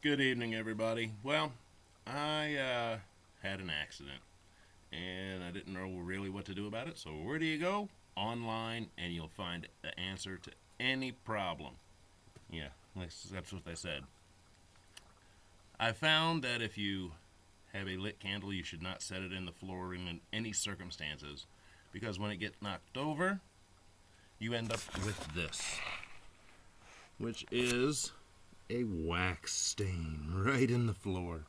Good evening, everybody. Well, I had an accident and I didn't know really what to do about it. So, where do you go? Online, and you'll find the answer to any problem. Yeah, that's what they said. I found that if you have a lit candle, you should not set it in the floor in any circumstances because when it gets knocked over, you end up with this, which is a wax stain right in the floor.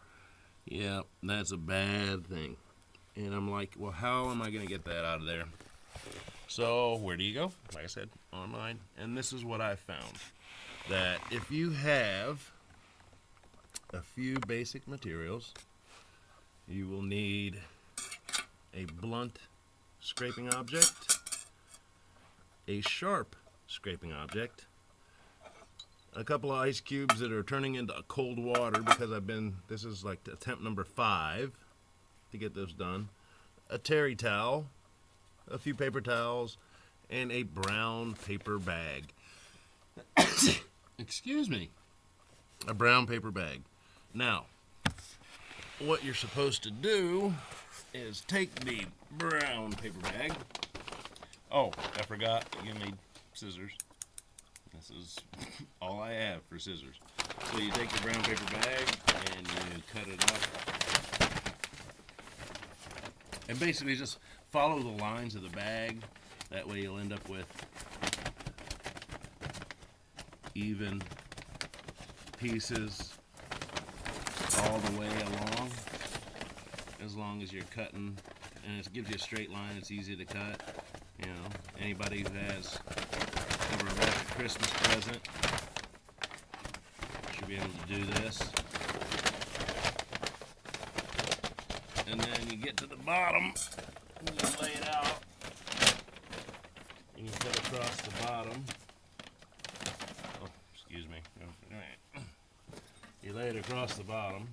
Yeah, that's a bad thing. And I'm like, well, how am I going to get that out of there? So, where do you go? Like I said, online. And this is what I found. That if you have a few basic materials, you will need a blunt scraping object, a sharp scraping object, a couple of ice cubes that are turning into cold water because this is like attempt number 5 to get this done, a terry towel, a few paper towels, and a brown paper bag. Excuse me. A brown paper bag. Now, what you're supposed to do is take the brown paper bag. Oh, I forgot, you need scissors. This is all I have for scissors. So you take the brown paper bag and you cut it up. And basically just follow the lines of the bag. That way you'll end up with even pieces all the way along. As long as you're cutting. And it gives you a straight line. It's easy to cut. You know, anybody who has ever wrapped a Christmas present should be able to do this. And then you get to the bottom, and you lay it out, and you put across the bottom. Oh, excuse me. You lay it across the bottom.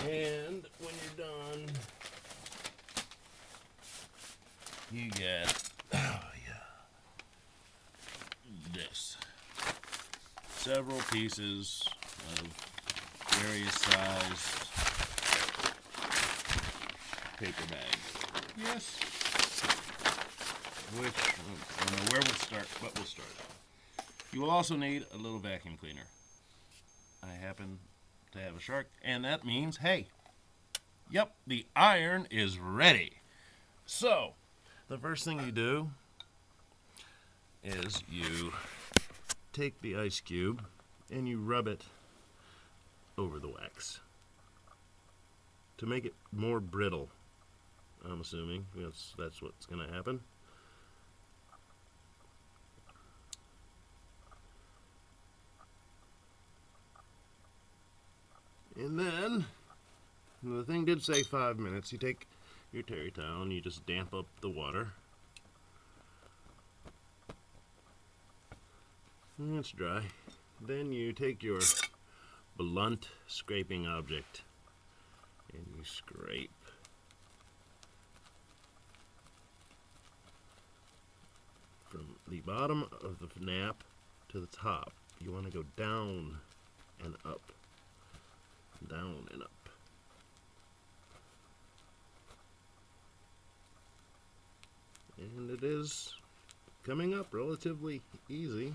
And when you're done, you get, this. Several pieces of various sized paper bags. Yes. Which, I don't know where we'll start, but we'll start. You will also need a little vacuum cleaner. I happen to have a shark, and that means, hey, yep, the iron is ready. So, the first thing you do is you take the ice cube and you rub it over the wax to make it more brittle. I'm assuming that's what's going to happen. And then, the thing did say 5 minutes. You take your terry towel and you just damp up the water. And it's dry. Then you take your blunt scraping object and you scrape. From the bottom of the nap to the top. You want to go down and up. Down and up. And it is coming up relatively easy.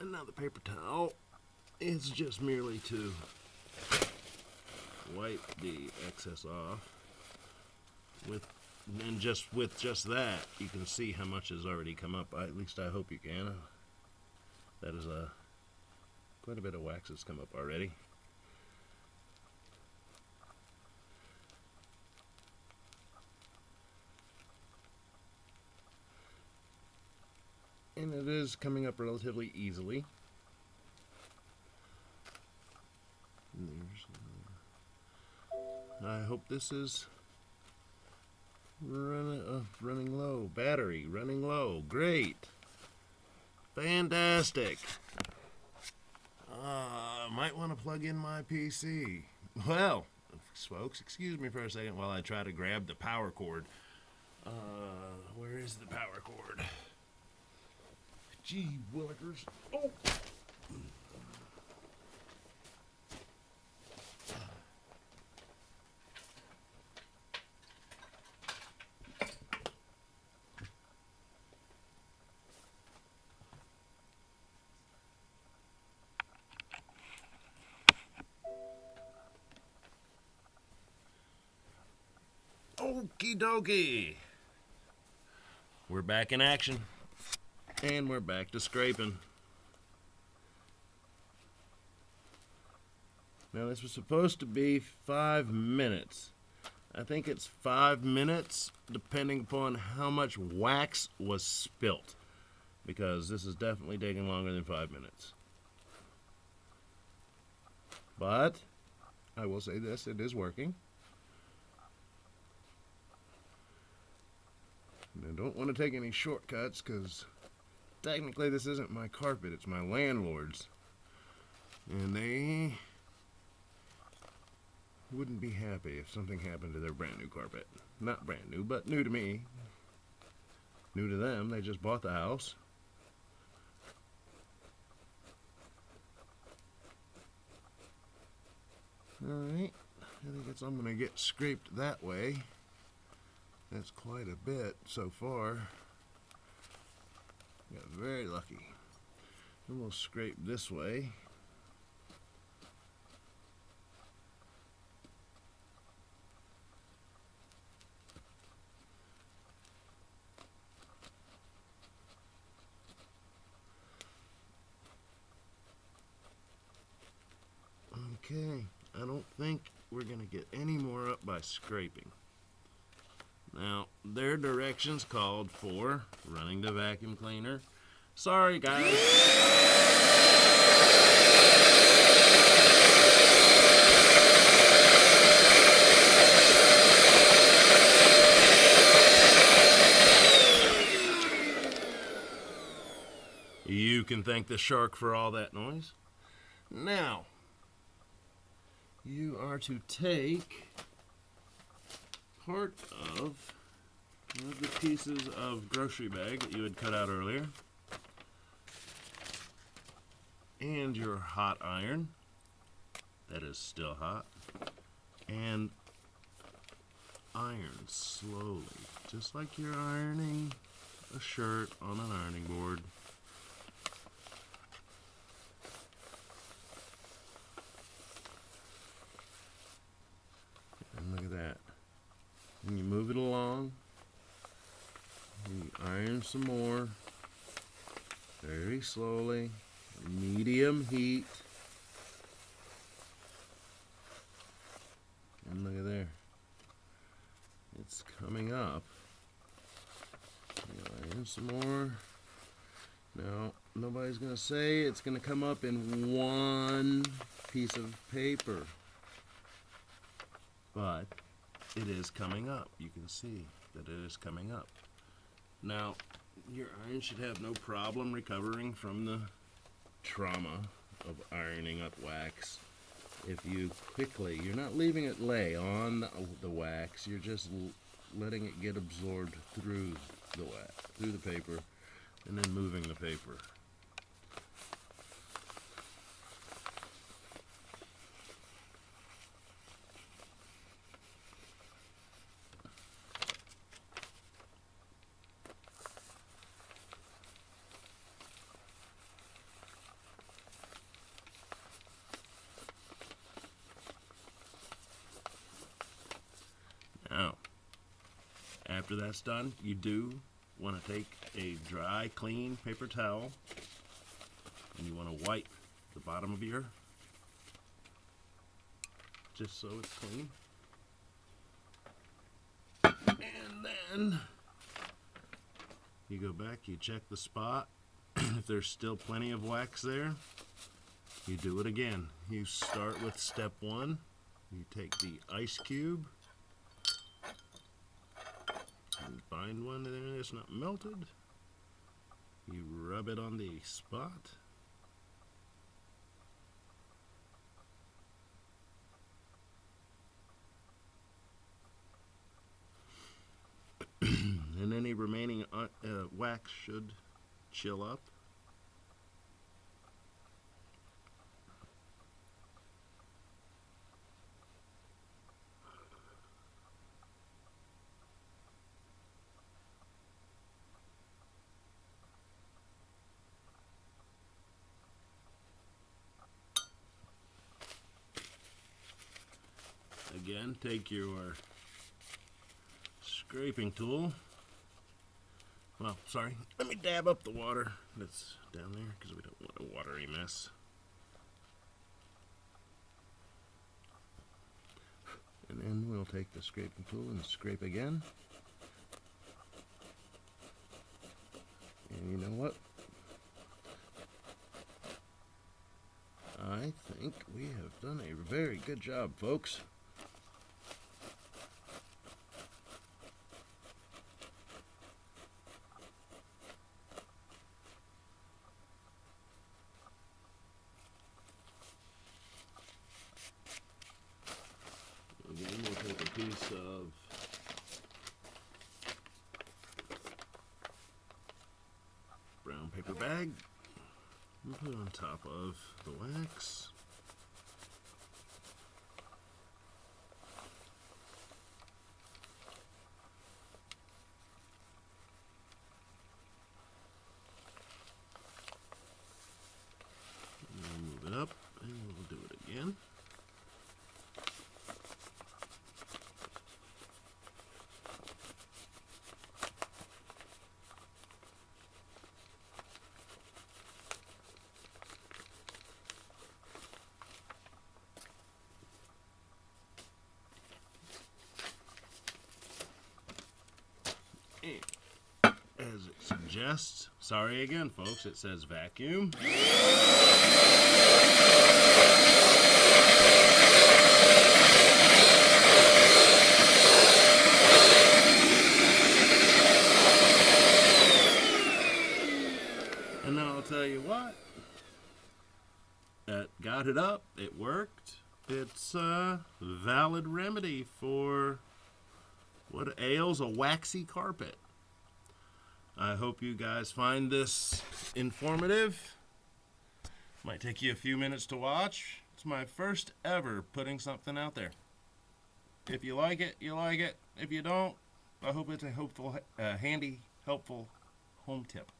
And now the paper towel is just merely to wipe the excess off. With just that, you can see how much has already come up. At least I hope you can. That is quite a bit of wax has come up already. And it is coming up relatively easily. I hope this is Running low. Battery running low. Great. Fantastic. Might want to plug in my PC. Well, folks, excuse me for a second while I try to grab the power cord. Where is the power cord? Gee willikers. Oh! Okie dokie. We're back in action. And we're back to scraping. Now this was supposed to be 5 minutes. I think it's 5 minutes depending upon how much wax was spilt. Because this is definitely taking longer than 5 minutes. But I will say this, it is working. And I don't want to take any shortcuts because technically this isn't my carpet, it's my landlord's. And they wouldn't be happy if something happened to their brand new carpet. Not brand new, but new to me. New to them, they just bought the house. Alright, I think I'm going to get scraped that way. That's quite a bit so far. Got very lucky. And we'll scrape this way. Okay, I don't think we're going to get any more up by scraping. Now, their directions called for running the vacuum cleaner. Sorry, guys. You can thank the shark for all that noise. Now, you are to take part of one of the pieces of grocery bag that you had cut out earlier and your hot iron that is still hot, and iron slowly, just like you're ironing a shirt on an ironing board. And look at that. And you move it along, and you iron some more, very slowly, medium heat, and look at there, it's coming up. You iron some more. Now, nobody's going to say it's going to come up in one piece of paper, but it is coming up. You can see that it is coming up. Now, your iron should have no problem recovering from the trauma of ironing up wax. If you quickly, you're not leaving it lay on the wax, you're just letting it get absorbed through the wax, through the paper, and then moving the paper. Now, after that's done, you do want to take a dry, clean paper towel and you want to wipe the bottom of your, just so it's clean. And then you go back, you check the spot, and if there's still plenty of wax there, you do it again. You start with step one. You take the ice cube, find one there that's not melted, you rub it on the spot. And any remaining wax should chill up. Again, take your scraping tool. Well, sorry, let me dab up the water that's down there because we don't want a watery mess. And then we'll take the scraping tool and scrape again. And you know what? I think we have done a very good job, folks. Again, we'll take a piece of brown paper bag and put it on top of the wax. And then move it up and we'll do it again. As it suggests, sorry again folks, it says vacuum. And now I'll tell you what, that got it up, it worked. It's a valid remedy for what ails a waxy carpet. I hope you guys find this informative. Might take you a few minutes to watch. It's my first ever putting something out there. If you like it, you like it. If you don't, I hope it's a handy, helpful home tip.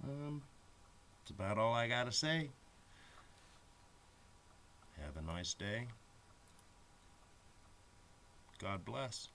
That's about all I gotta say. Have a nice day. God bless.